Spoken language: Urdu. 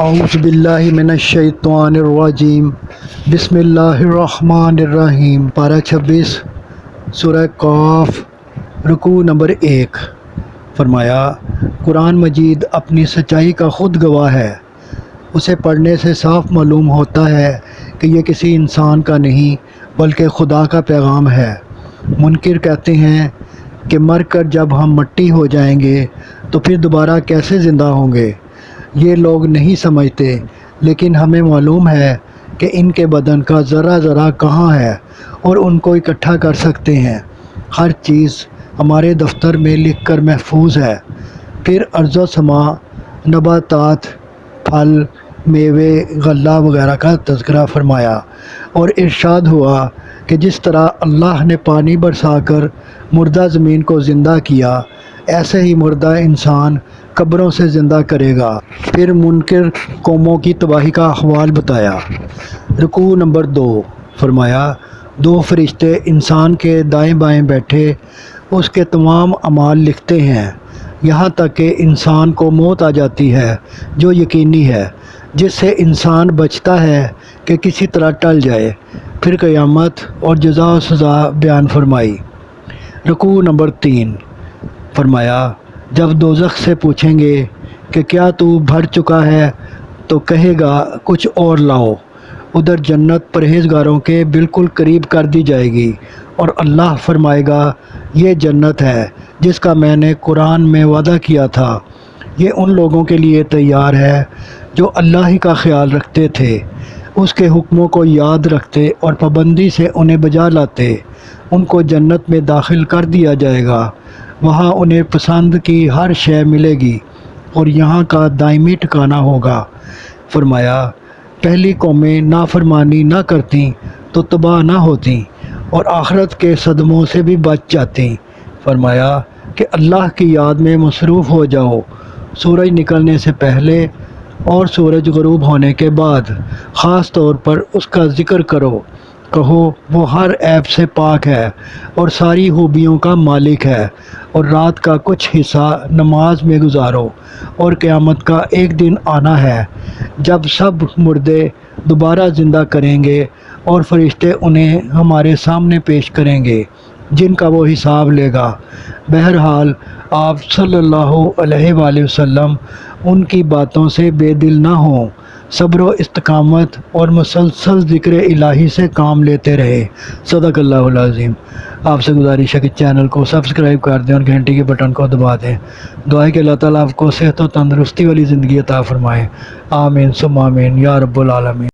اعوذ باللہ من الشیطان الرجیم بسم اللہ الرحمن الرحیم۔ پارہ 26 سورہ قاف، رکوع نمبر 1۔ فرمایا، قرآن مجید اپنی سچائی کا خود گواہ ہے۔ اسے پڑھنے سے صاف معلوم ہوتا ہے کہ یہ کسی انسان کا نہیں بلکہ خدا کا پیغام ہے۔ منکر کہتے ہیں کہ مر کر جب ہم مٹی ہو جائیں گے تو پھر دوبارہ کیسے زندہ ہوں گے؟ یہ لوگ نہیں سمجھتے، لیکن ہمیں معلوم ہے کہ ان کے بدن کا ذرہ ذرہ کہاں ہے اور ان کو اکٹھا کر سکتے ہیں۔ ہر چیز ہمارے دفتر میں لکھ کر محفوظ ہے۔ پھر ارض و سما، نباتات، پھل، میوے، غلہ وغیرہ کا تذکرہ فرمایا، اور ارشاد ہوا کہ جس طرح اللہ نے پانی برسا کر مردہ زمین کو زندہ کیا، ایسے ہی مردہ انسان قبروں سے زندہ کرے گا۔ پھر منکر قوموں کی تباہی کا احوال بتایا۔ رکوع نمبر 2۔ فرمایا، 2 فرشتے انسان کے دائیں بائیں بیٹھے اس کے تمام اعمال لکھتے ہیں، یہاں تک کہ انسان کو موت آ جاتی ہے جو یقینی ہے، جس سے انسان بچتا ہے کہ کسی طرح ٹل جائے۔ پھر قیامت اور جزا و سزا بیان فرمائی۔ رکوع نمبر 3۔ فرمایا، جب دوزخ سے پوچھیں گے کہ کیا تو بھر چکا ہے تو کہے گا کچھ اور لاؤ۔ ادھر جنت پرہیزگاروں کے بالکل قریب کر دی جائے گی، اور اللہ فرمائے گا، یہ جنت ہے جس کا میں نے قرآن میں وعدہ کیا تھا۔ یہ ان لوگوں کے لیے تیار ہے جو اللہ ہی کا خیال رکھتے تھے، اس کے حکموں کو یاد رکھتے اور پابندی سے انہیں بجا لاتے۔ ان کو جنت میں داخل کر دیا جائے گا، وہاں انہیں پسند کی ہر شے ملے گی اور یہاں کا دائمی ٹھکانہ ہوگا۔ فرمایا، پہلی قومیں نافرمانی نہ کرتیں تو تباہ نہ ہوتیں اور آخرت کے صدموں سے بھی بچ جاتیں۔ فرمایا کہ اللہ کی یاد میں مصروف ہو جاؤ، سورج نکلنے سے پہلے اور سورج غروب ہونے کے بعد، خاص طور پر اس کا ذکر کرو۔ کہو، وہ ہر عیب سے پاک ہے اور ساری خوبیوں کا مالک ہے، اور رات کا کچھ حصہ نماز میں گزارو، اور قیامت کا ایک دن آنا ہے جب سب مردے دوبارہ زندہ کریں گے اور فرشتے انہیں ہمارے سامنے پیش کریں گے جن کا وہ حساب لے گا۔ بہرحال آپ صلی اللہ علیہ وآلہ وسلم ان کی باتوں سے بے دل نہ ہوں، صبر و استقامت اور مسلسل ذکر الہی سے کام لیتے رہے۔ صدق اللہ العظیم۔ آپ سے گزارش ہے کہ چینل کو سبسکرائب کر دیں اور گھنٹی کے بٹن کو دبا دیں۔ دعا ہے کہ اللہ تعالیٰ آپ کو صحت و تندرستی والی زندگی عطا فرمائے۔ آمین ثم آمین یا رب العالمین۔